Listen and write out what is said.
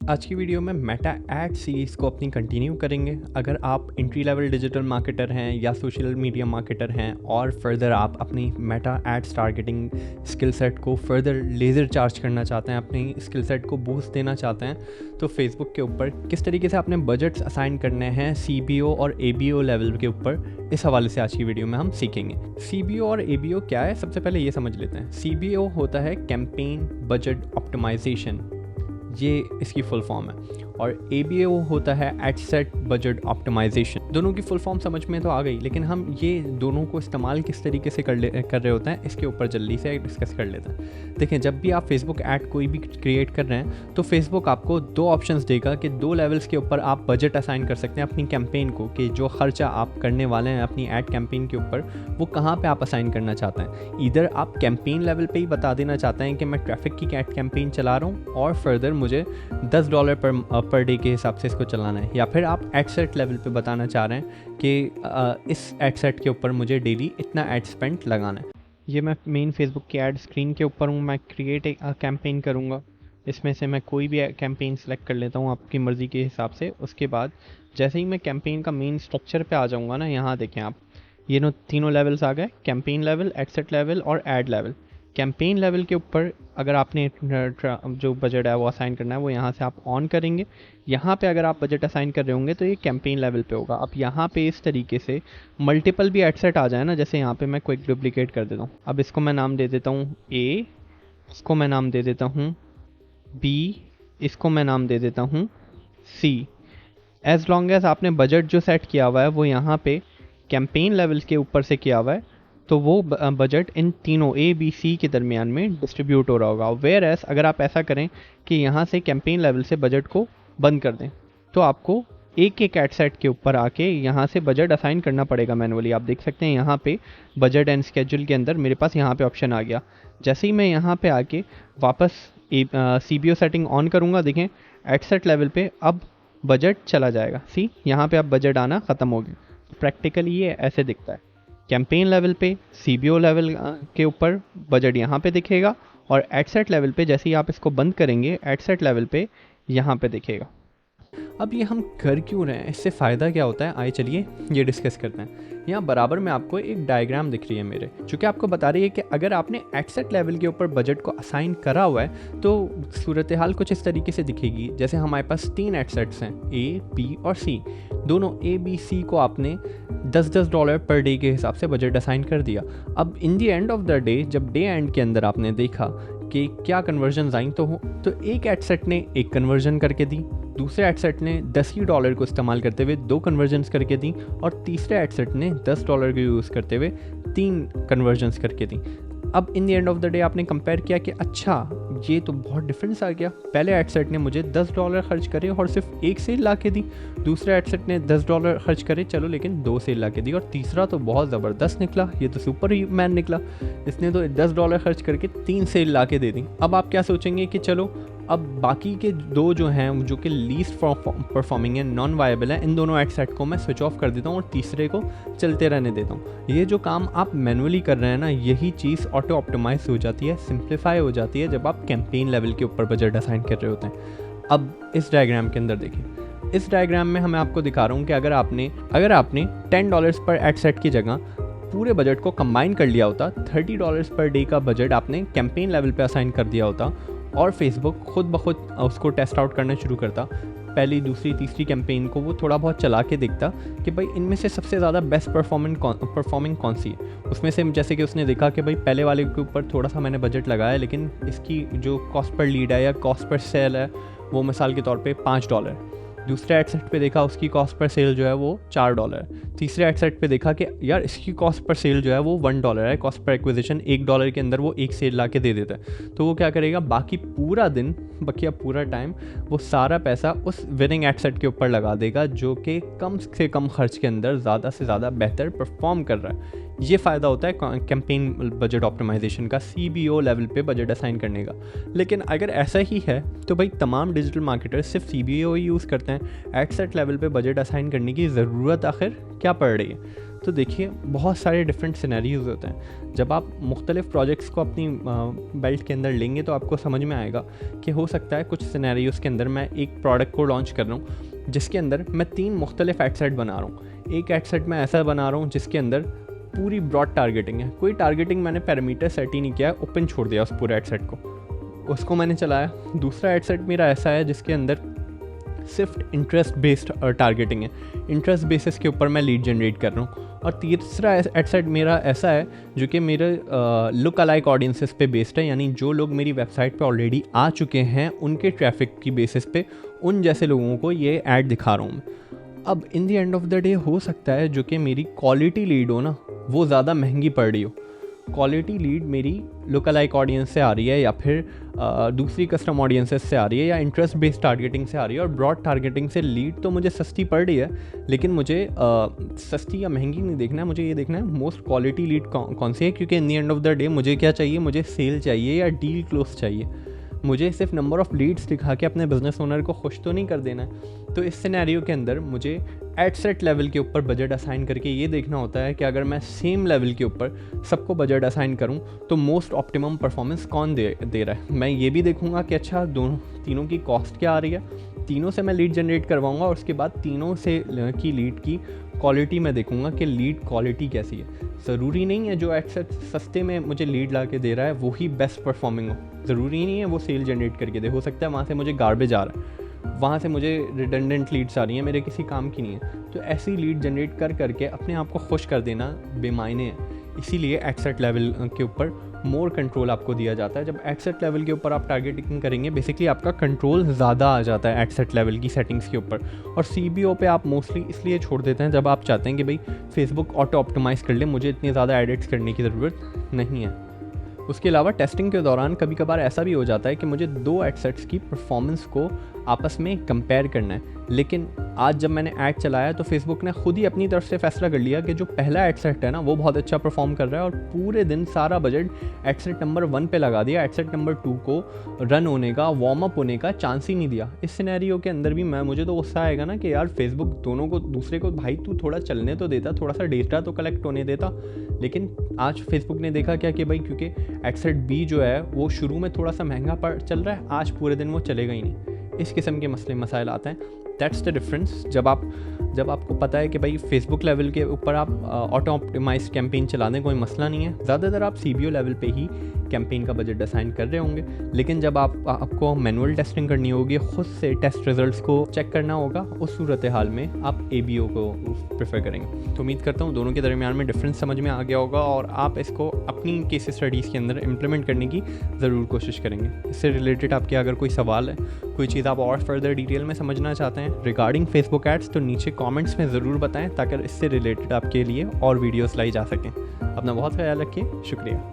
आज की वीडियो में मेटा एड सीरीज़ को अपनी कंटिन्यू करेंगे। अगर आप एंट्री लेवल डिजिटल मार्केटर हैं या सोशल मीडिया मार्केटर हैं और फर्दर आप अपनी Meta ads targeting skill set को फर्दर लेज़र चार्ज करना चाहते हैं, अपनी स्किल सेट को बूस्ट देना चाहते हैं, तो फेसबुक के ऊपर किस तरीके से आपने बजट्स असाइन करने हैं CBO और ABO लेवल के ऊपर, इस हवाले से आज की वीडियो में हम सीखेंगे। CBO और ABO क्या है, सबसे पहले ये समझ लेते हैं। CBO होता है कैंपेन बजट ऑप्टिमाइजेशन, ये इसकी फुल फॉर्म है, और ABO होता है एड सेट बजट ऑप्टिमाइजेशन। दोनों की फुल फॉर्म समझ में तो आ गई, लेकिन हम ये दोनों को इस्तेमाल किस तरीके से कर रहे होते हैं, इसके ऊपर जल्दी से डिस्कस कर लेते हैं। देखें, जब भी आप फेसबुक ऐड कोई भी क्रिएट कर रहे हैं तो फेसबुक आपको दो ऑप्शंस देगा कि दो लेवल्स के ऊपर आप बजट असाइन कर सकते हैं अपनी कैंपेन को, कि जो खर्चा आप करने वाले हैं अपनी ऐड कैंपेन के ऊपर वो कहाँ पे आप असाइन करना चाहते हैं। इधर आप कैंपेन लेवल पे ही बता देना चाहते हैं कि मैं ट्रैफिक की ऐड कैंपेन चला रहा हूँ और फर्दर मुझे $10 पर डे के हिसाब से इसको चलाना है, या फिर आप एड सेट लेवल पे बताना चाह रहे हैं कि इस एड सेट के ऊपर मुझे डेली इतना एड स्पेंड लगाना है। ये मैं मेन फेसबुक की ऐड स्क्रीन के ऊपर हूँ, मैं क्रिएट एक कैंपेन करूँगा। इसमें से मैं कोई भी कैंपेन सेलेक्ट कर लेता हूँ आपकी मर्ज़ी के हिसाब से। उसके बाद जैसे ही मैं कैंपेन का मेन स्ट्रक्चर पे आ जाऊँगा ना, यहाँ देखें आप, ये तीनों लेवल्स आ गए, campaign level, ad set level और एड लेवल। कैंपेन लेवल के ऊपर अगर आपने जो बजट है वो असाइन करना है वो यहाँ से आप ऑन करेंगे। यहाँ पे अगर आप बजट असाइन कर रहे होंगे तो ये कैंपेन लेवल पे होगा। अब यहाँ पे इस तरीके से मल्टीपल भी एड सेट आ जाए ना, जैसे यहाँ पे मैं क्विक डुप्लीकेट कर देता हूँ। अब इसको मैं नाम दे देता हूँ A, इसको मैं नाम दे देता हूँ B, इसको मैं नाम दे देता हूँ C। एज लॉन्ग एज आपने बजट जो सेट किया हुआ है वो यहाँ पे कैंपेन लेवल के ऊपर से किया हुआ है, तो वो बजट इन तीनों A, B, C के दरमियान में डिस्ट्रीब्यूट हो रहा होगा। वेयर एस अगर आप ऐसा करें कि यहाँ से कैंपेन लेवल से बजट को बंद कर दें, तो आपको एक एक एड सेट के ऊपर आके यहाँ से बजट असाइन करना पड़ेगा मैनुअली। आप देख सकते हैं यहाँ पे बजट एंड स्केड्यूल के अंदर मेरे पास यहाँ पे ऑप्शन आ गया। जैसे ही मैं यहाँ पे आके वापस CBO सेटिंग ऑन करूँगा, देखें एड सेट लेवल पे अब बजट चला जाएगा। सी यहाँ पे अब बजट आना ख़त्म हो गया। प्रैक्टिकली ये ऐसे दिखता है। कैंपेन लेवल पे CBO लेवल के ऊपर बजट यहाँ पे दिखेगा, और एड सेट लेवल पे जैसे ही आप इसको बंद करेंगे एड सेट लेवल पे यहाँ पे दिखेगा। अब ये हम कर क्यों रहे हैं, इससे फ़ायदा क्या होता है, आइए चलिए ये डिस्कस करते हैं। यहाँ बराबर में आपको एक डायग्राम दिख रही है मेरे, जो कि आपको बता रही है कि अगर आपने एड सेट लेवल के ऊपर बजट को असाइन करा हुआ है तो सूरत हाल कुछ इस तरीके से दिखेगी। जैसे हमारे पास 3 एड सेट्स हैं, A, B और C। दोनों A, B, C को आपने $10 पर डे के हिसाब से बजट असाइन कर दिया। अब in the end of the day, जब डे एंड के अंदर आपने देखा कि क्या कन्वर्जन आई, तो एक एड सेट ने एक कन्वर्जन करके दी, दूसरे एड सेट ने $10 को इस्तेमाल करते हुए 2 कन्वर्जन्स करके दी, और तीसरे एड सेट ने $10 को यूज़ करते हुए 3 कन्वर्जन्स करके दी। अब in the end of the day आपने कंपेयर किया कि अच्छा ये तो बहुत डिफरेंस आ गया। पहले एड सेट ने मुझे $10 खर्च करे और सिर्फ एक सेल ला के दी, दूसरे एड सेट ने $10 खर्च करे चलो लेकिन 2 सेल ला के दी, और तीसरा तो बहुत ज़बरदस्त निकला, ये तो सुपर मैन निकला, इसने तो $10 खर्च करके 3 सेल ला के दे दी। अब आप क्या सोचेंगे कि चलो अब बाकी के 2 जो हैं जो कि लीस्ट परफॉर्मिंग है, नॉन वायबल है, इन दोनों एड सेट को मैं स्विच ऑफ कर देता हूँ और तीसरे को चलते रहने देता हूँ। ये जो काम आप मैनुअली कर रहे हैं ना, यही चीज़ ऑटो ऑप्टिमाइज हो जाती है, सिंप्लीफाई हो जाती है जब आप कैंपेन लेवल के ऊपर बजट असाइन कर रहे होते हैं। अब इस डायग्राम के अंदर देखिए, इस डायग्राम में मैं आपको दिखा रहा हूँ कि अगर आपने $10 पर एड सेट की जगह पूरे बजट को कंबाइन कर लिया होता, $30 पर डे का बजट आपने कैंपेन लेवल पे असाइन कर दिया होता, और फेसबुक खुद ब खुद उसको टेस्ट आउट करना शुरू करता। पहली, दूसरी, तीसरी कैंपेन को वो थोड़ा बहुत चला के देखता कि भाई इनमें से सबसे ज़्यादा बेस्ट परफॉर्मिंग कौन सी है। उसमें से जैसे कि उसने देखा कि भाई पहले वाले के ऊपर थोड़ा सा मैंने बजट लगाया, लेकिन इसकी जो कॉस्ट पर लीड है या कॉस्ट पर सेल है वो मिसाल के तौर पे $5। दूसरे एड सेट पे देखा उसकी कॉस्ट पर सेल जो है वो $4। तीसरे एड सेट पे देखा कि यार इसकी कॉस्ट पर सेल जो है वो $1 है, कॉस्ट पर एक्विजिशन $1 के अंदर वो एक सेल ला के दे देता है। तो वो क्या करेगा, बाकी पूरा दिन, बकिया पूरा टाइम वो सारा पैसा उस विनिंग एड सेट के ऊपर लगा देगा जो कि कम से कम खर्च के अंदर ज़्यादा से ज़्यादा बेहतर परफॉर्म कर रहा है। ये फ़ायदा होता है कैंपेन बजट ऑप्टिमाइजेशन का, CBO लेवल पे बजट असाइन करने का। लेकिन अगर ऐसा ही है तो भाई तमाम डिजिटल मार्केटर्स सिर्फ CBO ही यूज़ करते हैं, एड सेट लेवल पे बजट असाइन करने की ज़रूरत आखिर क्या पड़ रही है? तो देखिए बहुत सारे डिफरेंट सिनेरियोज होते हैं। जब आप मुख्तलिफ प्रोजेक्ट्स को अपनी बेल्ट के अंदर लेंगे तो आपको समझ में आएगा कि हो सकता है कुछ सिनेरियोज़ के अंदर मैं एक प्रोडक्ट को लॉन्च कर रहा हूँ जिसके अंदर मैं 3 मुख्तलिफ एड सेट बना रहा हूँ। एक एड सेट मैं ऐसा बना रहा हूँ जिसके अंदर पूरी ब्रॉड टारगेटिंग है, कोई टारगेटिंग मैंने पैरामीटर सेट ही नहीं किया है, ओपन छोड़ दिया उस पूरे एड सेट को, उसको मैंने चलाया। दूसरा एड सेट मेरा ऐसा है जिसके अंदर सिर्फ इंटरेस्ट बेस्ड टारगेटिंग है, इंटरेस्ट बेसिस के ऊपर मैं लीड जनरेट कर रहा हूँ। और तीसरा एड सेट मेरा ऐसा है जो कि मेरे लुक अलाइक ऑडियंसेस पे बेस्ड है, यानी जो लोग मेरी वेबसाइट पे ऑलरेडी आ चुके हैं उनके ट्रैफिक की बेसिस पे उन जैसे लोगों को ये ऐड दिखा रहा हूँ मैं। अब in the end of the day हो सकता है जो कि मेरी क्वालिटी लीड हो ना वो ज़्यादा महंगी पड़ रही हो। क्वालिटी लीड मेरी लुक अलाइक ऑडियंस से आ रही है या फिर दूसरी कस्टम ऑडियंसेस से आ रही है या इंटरेस्ट बेस्ड टारगेटिंग से आ रही है, और ब्रॉड टारगेटिंग से लीड तो मुझे सस्ती पड़ रही है, लेकिन मुझे सस्ती या महंगी नहीं देखना है, मुझे ये देखना है मोस्ट क्वालिटी लीड कौन सी है। क्योंकि in the end of the day मुझे क्या चाहिए, मुझे सेल चाहिए या डील क्लोज चाहिए। मुझे सिर्फ नंबर ऑफ़ लीड्स दिखा के अपने बिजनेस ओनर को खुश तो नहीं कर देना है। तो इस सिनेरियो के अंदर मुझे एड सेट लेवल के ऊपर बजट असाइन करके ये देखना होता है कि अगर मैं सेम लेवल के ऊपर सबको बजट असाइन करूं तो मोस्ट ऑप्टिमम परफॉर्मेंस कौन दे रहा है। मैं ये भी देखूंगा कि अच्छा तीनों की कॉस्ट क्या आ रही है, तीनों से मैं लीड जनरेट करवाऊंगा और उसके बाद तीनों से की लीड की क्वालिटी मैं देखूंगा कि लीड क्वालिटी कैसी है। ज़रूरी नहीं है जो एड सेट सस्ते में मुझे लीड ला के दे रहा है वही बेस्ट परफॉर्मिंग हो, ज़रूरी नहीं है वो सेल जनरेट करके दे। हो सकता है वहाँ से मुझे गार्बेज आ रहा है, वहाँ से मुझे रिडंडेंट लीड्स आ रही हैं, मेरे किसी काम की नहीं है। तो ऐसी लीड जनरेट करके अपने आप को खुश कर देना बेमायने है। इसीलिए एड सेट लेवल के ऊपर मोर कंट्रोल आपको दिया जाता है। जब एड सेट लेवल के ऊपर आप टारगेटिंग करेंगे बेसिकली आपका कंट्रोल ज़्यादा आ जाता है एड सेट लेवल की सेटिंग्स के ऊपर। और CBO पे आप मोस्टली इसलिए छोड़ देते हैं जब आप चाहते हैं कि भाई फेसबुक ऑटो ऑप्टिमाइज़ कर ले, मुझे इतनी ज़्यादा एडिट्स करने की ज़रूरत नहीं है। उसके अलावा टेस्टिंग के दौरान कभी कभार ऐसा भी हो जाता है कि मुझे 2 एड सेट्स की परफॉर्मेंस को आपस में कंपेयर करना है, लेकिन आज जब मैंने ऐड चलाया तो फेसबुक ने खुद ही अपनी तरफ से फैसला कर लिया कि जो पहला एड सेट है ना वो बहुत अच्छा परफॉर्म कर रहा है, और पूरे दिन सारा बजट एड सेट नंबर 1 पे लगा दिया। एड सेट नंबर 2 को रन होने का, वार्म अप होने का चांस ही नहीं दिया। इस सिनेरियो के अंदर भी मुझे तो गुस्सा आएगा ना कि यार फेसबुक दोनों को दूसरे को भाई तू थोड़ा चलने तो देता, थोड़ा सा डेटा तो कलेक्ट होने देता। लेकिन आज फेसबुक ने देखा क्या कि भाई क्योंकि एड सेट B जो है वो शुरू में थोड़ा सा महंगा चल रहा है, आज पूरे दिन वो चलेगा ही नहीं। इस किस्म के मसले मसाइल आते हैं। That's the difference. जब आपको पता है कि भाई फेसबुक लेवल के ऊपर आप ऑटो ऑप्टिमाइज कैंपेन चला दें कोई मसला नहीं है, ज़्यादातर आप CBO लेवल पे ही कैंपेन का बजट असाइन कर रहे होंगे। लेकिन जब आपको मैनुअल टेस्टिंग करनी होगी, ख़ुद से टेस्ट रिजल्ट्स को चेक करना होगा, उस सूरत हाल में आप ABO को प्रेफर करेंगे। तो उम्मीद करता हूँ दोनों के दरमियान में डिफरेंस समझ में आ गया होगा और आप इसको अपनी केस स्टडीज़ के अंदर इम्प्लीमेंट करने की ज़रूर कोशिश करेंगे। इससे रिलेटेड आपके अगर कोई सवाल है, कोई चीज़ आप और फर्दर डिटेल में समझना चाहते हैं रिगार्डिंग फेसबुक एड्स, तो नीचे कमेंट्स में ज़रूर बताएं ताकि इससे रिलेटेड आपके लिए और वीडियोस लाई जा सकें। अपना बहुत ख्याल रखिए, शुक्रिया।